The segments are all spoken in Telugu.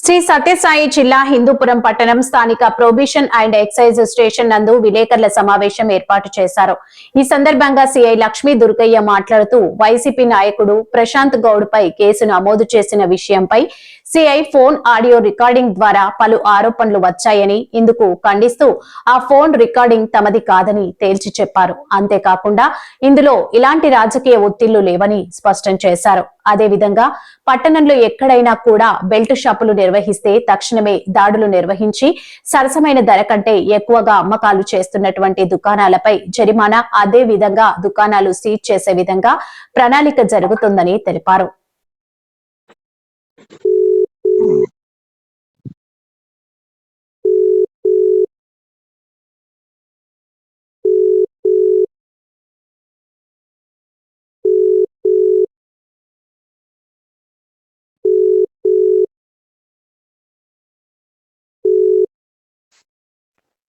శ్రీ సత్యసాయి జిల్లా హిందూపురం పట్టణం స్థానిక ప్రొబిషన్ అండ్ ఎక్సైజ్ స్టేషన్ నందు విలేకరుల సమావేశం ఏర్పాటు చేశారు. ఈ సందర్భంగా సిఐ లక్ష్మీ దుర్గయ్య మాట్లాడుతూ వైసీపీ నాయకుడు ప్రశాంత్ గౌడ్ పై కేసు నమోదు చేసిన విషయంపై సిఐ ఫోన్ ఆడియో రికార్డింగ్ ద్వారా పలు ఆరోపణలు వచ్చాయని, ఇందుకు ఖండిస్తూ ఆ ఫోన్ రికార్డింగ్ తమది కాదని తేల్చి చెప్పారు. అంతేకాకుండా ఇందులో ఇలాంటి రాజకీయ ఒత్తిళ్లు లేవని స్పష్టం చేశారు. అదేవిధంగా పట్టణంలో ఎక్కడైనా కూడా బెల్ట్ షాపులు నిర్వహిస్తే తక్షణమే దాడులు నిర్వహించి సరసమైన ధర కంటే ఎక్కువగా అమ్మకాలు చేస్తున్నటువంటి దుకాణాలపై జరిమానా, అదే విధంగా దుకాణాలు సీజ్ చేసే విధంగా ప్రణాళిక జరుగుతుందని తెలిపారు.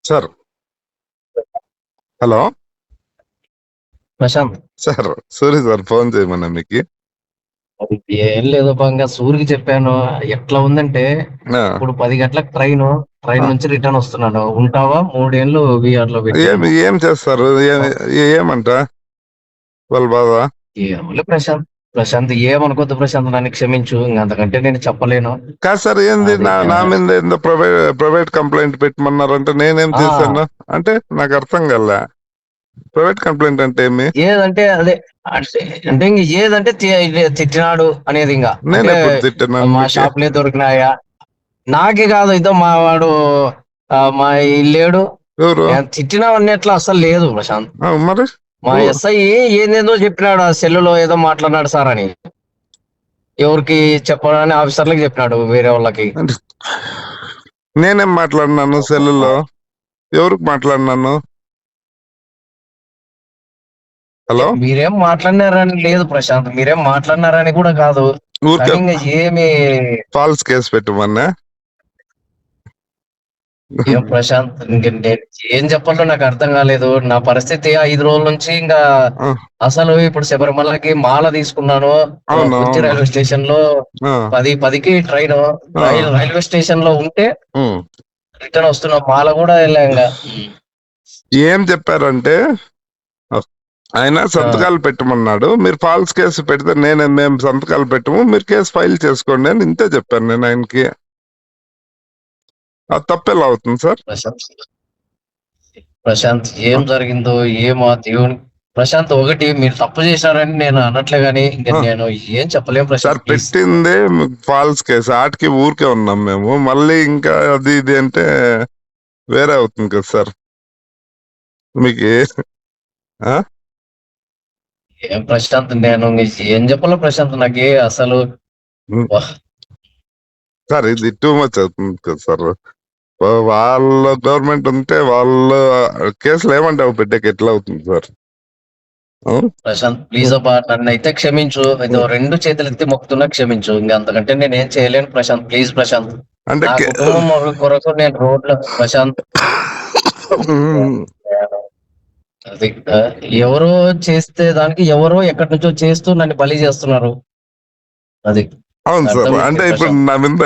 Sir hello Prashant sir, Suri sir phone చేయమన్నా మీకు. ఏం లేదు బాగా సూరికి చెప్పాను. ఎట్లా ఉందంటే ఇప్పుడు 10 గంటలకు ట్రైన్ నుంచి రిటర్న్ వస్తున్నాను. ఉంటావా 3 ఏళ్ళు విఆర్ లో ఏం చేస్తారు, ఏమంట వాళ్ళ బాధ? ఏమో ప్రశాంత్ ఏమనుకోద్దు ప్రశాంత్, నన్ను క్షమించు. అంతకంటే నేను చెప్పలేను. కాదు సార్, ఏంది నా మీద ఏందో ప్రైవేట్ కంప్లైంట్ పెట్టమన్నారంటే నేనేం చేశాను అంటే నాకు అర్థం కల. ప్రైవేట్ కంప్లైంట్ అంటే ఏమి? ఏదంటే అదే అంటే ఏదంటే తిట్టినాడు అనేది. ఇంకా నేను ఎప్పుడు తిట్టినా? మా షాప్ లే దొరికినాయా? నాకే కాదు, ఇదో మా వాడు మా ఇల్లేడు తిట్టినా అన్నట్లు అసలు లేదు ప్రశాంత్. మరి మా ఎస్ఐ ఏందేందో చెప్పినాడు, ఆ సెల్లులో ఏదో మాట్లాడినాడు సార్ అని. ఎవరికి చెప్పాలని ఆఫీసర్లకి చెప్పినాడు, వేరే వాళ్ళకి. నేనేం మాట్లాడినాను సెల్లులో? ఎవరికి మాట్లాడినాను? హలో, మీరేం మాట్లాడినారని లేదు ప్రశాంత్, మీరేం మాట్లాడినారని కూడా కాదు. ఏమి ఫాల్స్ కేసు పెట్టమన్నా? ఏం ప్రశాంత్, ఏం చెప్పాలో నాకు అర్థం కాలేదు. నా పరిస్థితి 5 రోజుల నుంచి ఇంకా అసలు ఇప్పుడు శబరిమలకి మాల తీసుకున్నాను. కొచ్చి రైల్వే స్టేషన్ లో 10:10కి ట్రైన్ రైల్వే స్టేషన్ లో ఉంటే రిటర్న్ వస్తున్నా. మాల కూడా వెళ్ళా. ఇంకా ఏం చెప్పారంటే ఆయన సంతకాలు పెట్టమన్నాడు. మీరు ఫాల్స్ కేసు పెడితే మేము సంతకాలు పెట్టము, మీరు కేసు ఫైల్ చేసుకోండి అని ఇంతే చెప్పాను నేను ఆయనకి. అది తప్పెలా అవుతుంది సార్? ప్రశాంత్ ఏం జరిగిందో ఏమో దేవుని. ప్రశాంత్ ఒకటి, మీరు తప్పు చేశారని నేను అనట్లే గానీ నేను ఏం చెప్పలేము ప్రశాంత్. పెట్టిందే ఫాల్స్ కేసు, ఆటికి ఊరికే ఉన్నాం మేము. మళ్ళీ ఇంకా అది ఇది అంటే వేరే అవుతుంది కదా సార్ మీకు. ఏం ప్రశాంత్, నేను ఏం చెప్పాలో ప్రశాంత్, నాకే అసలు. సార్ ఇది టూ మచ్ అవుతుంది కదా సార్. వాళ్ళ గవర్నమెంట్ ఉంటే వాళ్ళ కేసులు ఏమంటావు పెట్టేకి ఎట్లా అవుతుంది సార్? ప్రశాంత్ ప్లీజ్ అబ్బా, నన్ను అయితే క్షమించు. 2 చేతులు ఎత్తి మొక్కుతున్నా, క్షమించు. ఇంకా అంతకంటే నేనేం చేయలేను ప్రశాంత్. ప్లీజ్ ప్రశాంత్, అంటే నా కుటుంబం కొరకు నేను రోడ్లో ప్రశాంత్. అది ఎవరో చేస్తే దానికి ఎవరో ఎక్కడి నుంచో చేస్తూ నన్ను బలి చేస్తున్నారు. అది అవును సార్. అంటే ఇప్పుడు నా మీద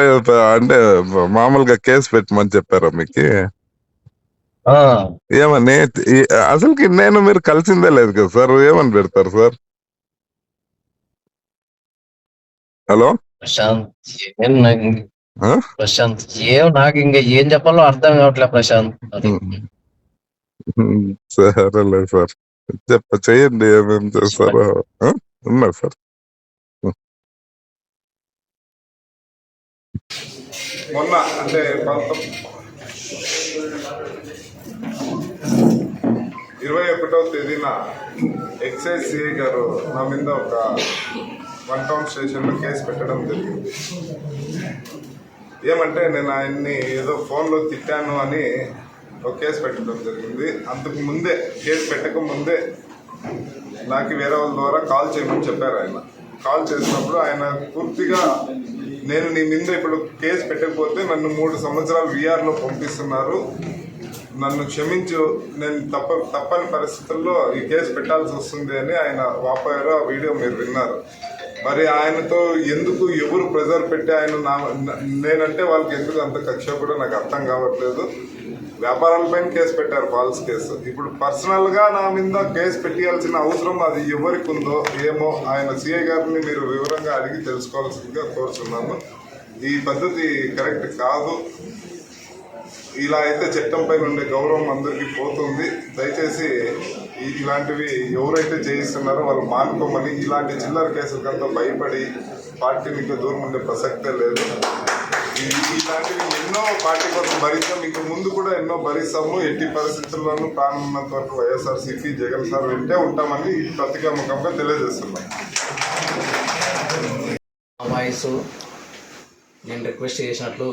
అంటే మామూలుగా కేసు పెట్టమని చెప్పారా మీకు? ఏమని? అసలుకి నేను మీరు కలిసిందే లేదు కదా సార్, ఏమని పెడతారు సార్? హలో ప్రశాంత్, నాకు ఇంకా ఏం చెప్పాలో అర్థం కావట్లే ప్రశాంత్. అది సరేలే సార్, చెయ్యండి ఏమేమి చేస్తారో. ఉన్నా సార్. మొన్న అంటే 21వ తేదీన ఎక్సైజ్ సిఐ గారు నా మీద ఒక 1 టౌన్ స్టేషన్లో కేసు పెట్టడం జరిగింది. ఏమంటే నేను ఆయన్ని ఏదో ఫోన్లో తిట్టాను అని ఒక కేసు పెట్టడం జరిగింది. అంతకు ముందే, కేసు పెట్టక ముందే నాకు వేరే వాళ్ళ ద్వారా కాల్ చేయమని చెప్పారు. ఆయన కాల్ చేసినప్పుడు ఆయన పూర్తిగా నేను నీ మీద ఇప్పుడు కేసు పెట్టకపోతే నన్ను 3 సంవత్సరాలు విఆర్లో పంపిస్తున్నారు, నన్ను క్షమించు, నేను తప్పని పరిస్థితుల్లో ఈ కేసు పెట్టాల్సి వస్తుంది అని ఆయన వాపోయారు. ఆ వీడియో మీరు విన్నారు. మరి ఆయనతో ఎందుకు ఎవరు ప్రెజర్ పెట్టి ఆయన నేనంటే వాళ్ళకి ఎందుకు అంత కక్ష కూడా నాకు అర్థం కావట్లేదు. వ్యాపారాలపైన కేసు పెట్టారు, ఫాల్స్ కేసు. ఇప్పుడు పర్సనల్గా నా మీద కేసు పెట్టాల్సిన అవసరం అది ఎవరికి ఉందో ఏమో ఆయన సిఐ గారిని మీరు వివరంగా అడిగి తెలుసుకోవాల్సిందిగా కోరుతున్నాను. ఈ పద్ధతి కరెక్ట్ కాదు. ఇలా అయితే చట్టం పైన ఉండే గౌరవం అందరికీ పోతుంది. దయచేసి ఇలాంటివి ఎవరైతే చేయిస్తున్నారో వాళ్ళు మానుకోమని, ఇలాంటి చిల్లర కేసులకంతా భయపడి పార్టీ మీకు దూరం ఉండే ప్రసక్తే లేదు. ఇలాంటివి ఎన్నో పార్టీ కోసం భరిస్తాం, ఇంక ముందు కూడా ఎన్నో భరిస్తాము. ఎట్టి పరిస్థితుల్లోనూ ప్రాణం ఉన్నంత వరకు వైఎస్ఆర్సీపీ జగన్ సార్ వెంటే ఉంటామని ఈ పత్రికాముఖంగా తెలియజేస్తున్నాం. వాయిస్ నేను రిక్వెస్ట్ చేసినట్లు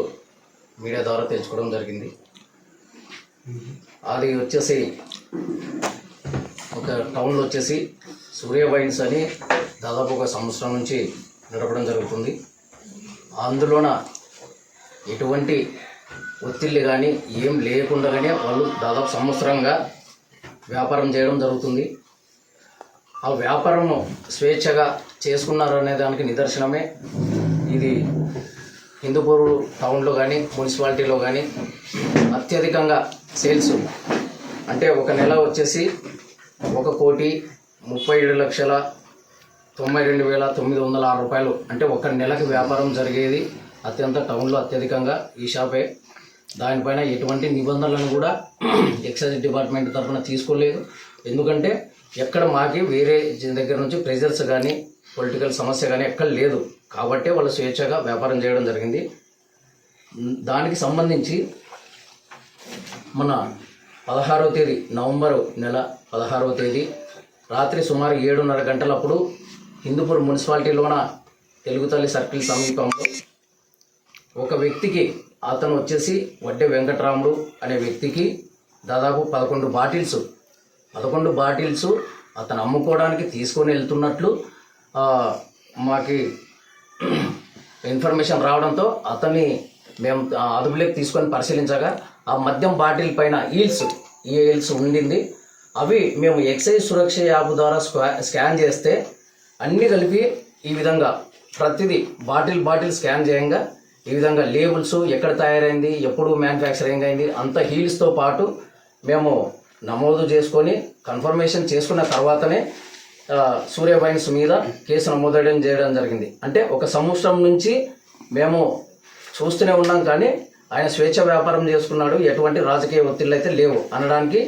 మీడియా ద్వారా తెలుసుకోవడం జరిగింది. అది వచ్చేసి ఒక టౌన్లో వచ్చేసి సూర్య వైన్స్ అని దాదాపు ఒక సంవత్సరం నుంచి నడపడం జరుగుతుంది. అందులోన ఎటువంటి ఒత్తిళ్ళు కానీ ఏం లేకుండానే వాళ్ళు దాదాపు సంవత్సరంగా వ్యాపారం చేయడం జరుగుతుంది. ఆ వ్యాపారం స్వేచ్ఛగా చేసుకున్నారు అనే దానికి నిదర్శనమే ఇది. హిందూపూర్ టౌన్లో కానీ మున్సిపాలిటీలో కానీ అత్యధికంగా సేల్స్ అంటే ఒక నెల వచ్చేసి 1,37,92,906 రూపాయలు అంటే ఒక నెలకు వ్యాపారం జరిగేది అత్యంత టౌన్లో అత్యధికంగా ఈ షాపే. దానిపైన ఎటువంటి నిబంధనలను కూడా ఎక్సైజ్ డిపార్ట్మెంట్ తరఫున తీసుకోలేదు. ఎందుకంటే ఎక్కడ మాకి వేరే దగ్గర నుంచి ప్రెజర్స్ కానీ పొలిటికల్ సమస్య కానీ ఎక్కడ లేదు కాబట్టి వాళ్ళు స్వేచ్ఛగా వ్యాపారం చేయడం జరిగింది. దానికి సంబంధించి మన 16వ తేదీ నవంబర్ నెల 16వ తేదీ రాత్రి సుమారు 7:30 గంటలప్పుడు హిందూపూర్ మున్సిపాలిటీలోన తెలుగుతల్లి సర్కిల్ సమీపంలో ఒక వ్యక్తికి, అతను వచ్చేసి వడ్డే వెంకటరాముడు అనే వ్యక్తికి దాదాపు 11 బాటిల్స్ అతను అమ్ముకోవడానికి తీసుకొని వెళ్తున్నట్లు మాకి ఇన్ఫర్మేషన్ రావడంతో అతన్ని మేము అదుపులోకి తీసుకొని పరిశీలించగా ఆ మద్యం బాటిల్ పైన ఈల్స్ ఉండింది. అవి మేము ఎక్సైజ్ సురక్ష యాప్ ద్వారా స్కాన్ చేస్తే అన్నీ కలిపి ఈ విధంగా ప్రతిదీ బాటిల్ స్కాన్ చేయంగా ఈ విధంగా లేబుల్స్, ఎక్కడ తయారైంది, ఎప్పుడు మ్యానుఫ్యాక్చరింగ్ అయింది అంత హీల్స్తో పాటు మేము నమోదు చేసుకొని కన్ఫర్మేషన్ చేసుకున్న తర్వాతనే సూర్య వైన్స్ మీద కేసు నమోదు చేయడం జరిగింది. అంటే ఒక సంవత్సరం నుంచి మేము చూస్తూనే ఉన్నాం కానీ ఆయన స్వేచ్ఛ వ్యాపారం చేసుకున్నాడు, ఎటువంటి రాజకీయ ఒత్తిళ్ళు అయితే లేవు అనడానికి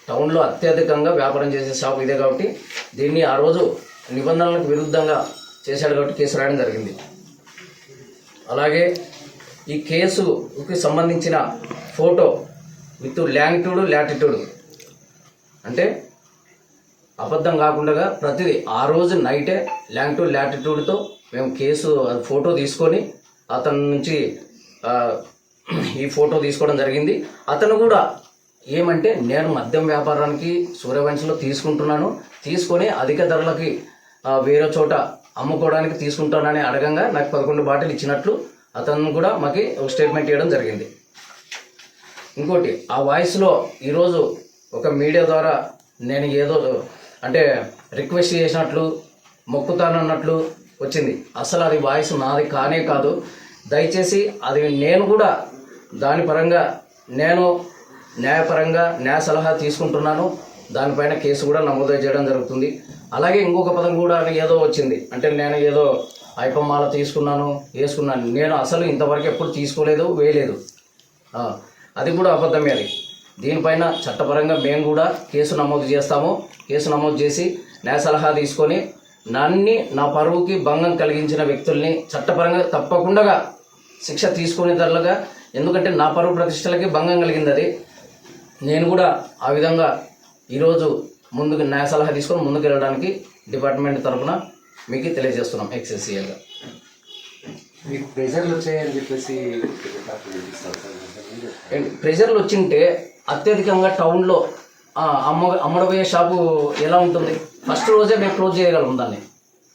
టౌన్లో అత్యధికంగా వ్యాపారం చేసే షాప్ ఇదే కాబట్టి దీన్ని ఆ రోజు నిబంధనలకు విరుద్ధంగా చేశాడు కాబట్టి కేసు రాయడం జరిగింది. అలాగే ఈ కేసుకి సంబంధించిన ఫోటో విత్ లాటిట్యూడ్ అంటే అబద్ధం కాకుండా ప్రతిదీ ఆ రోజు నైటే లాటిట్యూడ్తో మేము కేసు ఫోటో తీసుకొని అతని నుంచి ఈ ఫోటో తీసుకోవడం జరిగింది. అతను కూడా ఏమంటే నేను మద్యం వ్యాపారానికి సూర్యవంశంలో తీసుకొని అధిక ధరలకి వేరే చోట అమ్ముకోవడానికి తీసుకుంటానని అడగంగా నాకు 11 బాటిల్ ఇచ్చినట్లు అతను కూడా మాకు ఒక స్టేట్మెంట్ ఇవ్వడం జరిగింది. ఇంకోటి ఆ వాయిస్లో ఈరోజు ఒక మీడియా ద్వారా నేను ఏదో అంటే రిక్వెస్ట్ చేసినట్లు మొక్కుతానన్నట్లు వచ్చింది. అసలు అది వాయిస్ నాది కానే కాదు. దయచేసి అది నేను కూడా దాని పరంగా నేను న్యాయపరంగా న్యాయ సలహా తీసుకుంటున్నాను. దానిపైన కేసు కూడా నమోదు చేయడం జరుగుతుంది. అలాగే ఇంకొక పదం కూడా ఏదో వచ్చింది అంటే నేను ఏదో ఐపమాల వేసుకున్నాను. నేను అసలు ఇంతవరకు ఎప్పుడు తీసుకోలేదు, వేయలేదు. అది కూడా అబద్ధమే. అది దీనిపైన చట్టపరంగా మేము కూడా కేసు నమోదు చేస్తాము. కేసు నమోదు చేసి న్యాయ సలహా తీసుకొని నా పరువుకి భంగం కలిగించిన వ్యక్తుల్ని చట్టపరంగా తప్పకుండా శిక్ష తీసుకునే ధరలుగా, ఎందుకంటే నా పరువు ప్రతిష్టలకి భంగం కలిగింది. అది నేను కూడా ఆ విధంగా ఈరోజు ముందుకు న్యాయ సలహా తీసుకొని ముందుకు వెళ్ళడానికి డిపార్ట్మెంట్ తరఫున మీకు తెలియజేస్తున్నాం. ఎక్సెసియల్గా మీకు ప్రెజర్లు వచ్చాయని చెప్పేసి ప్రెజర్లు వచ్చింటే అత్యధికంగా టౌన్లో అమ్మడబోయే షాపు ఎలా ఉంటుంది? ఫస్ట్ రోజే మేము క్లోజ్ చేయగలం దాన్ని.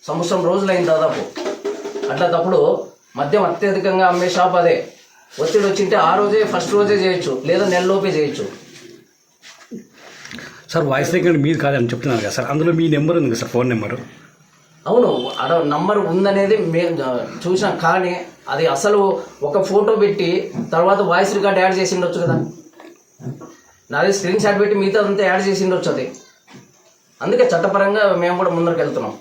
సంవత్సరం రోజులైంది దాదాపు. అట్లా తప్పుడు మద్యం అత్యధికంగా అమ్మే షాప్ అదే. ఒత్తిడి వచ్చింటే ఆ రోజే ఫస్ట్ రోజే చేయొచ్చు, లేదా నెలలోపే చేయొచ్చు. సార్ వాయిస్ రికార్డ్ మీరు కాదని చెప్తున్నారు కదా సార్, అందులో మీ నెంబర్ ఉంది కదా సార్, ఫోన్ నెంబరు అవును, అడ నంబర్ ఉందనేది మేము చూసాం, కానీ అది అసలు ఒక ఫోటో పెట్టి తర్వాత వాయిస్ రికార్డ్ యాడ్ చేసి ఉండొచ్చు కదా. నాది స్క్రీన్ షాట్ పెట్టి మిగతా అంతా యాడ్ చేసి ఉండొచ్చు అది. అందుకే చట్టపరంగా మేము కూడా ముందరికి వెళ్తున్నాం.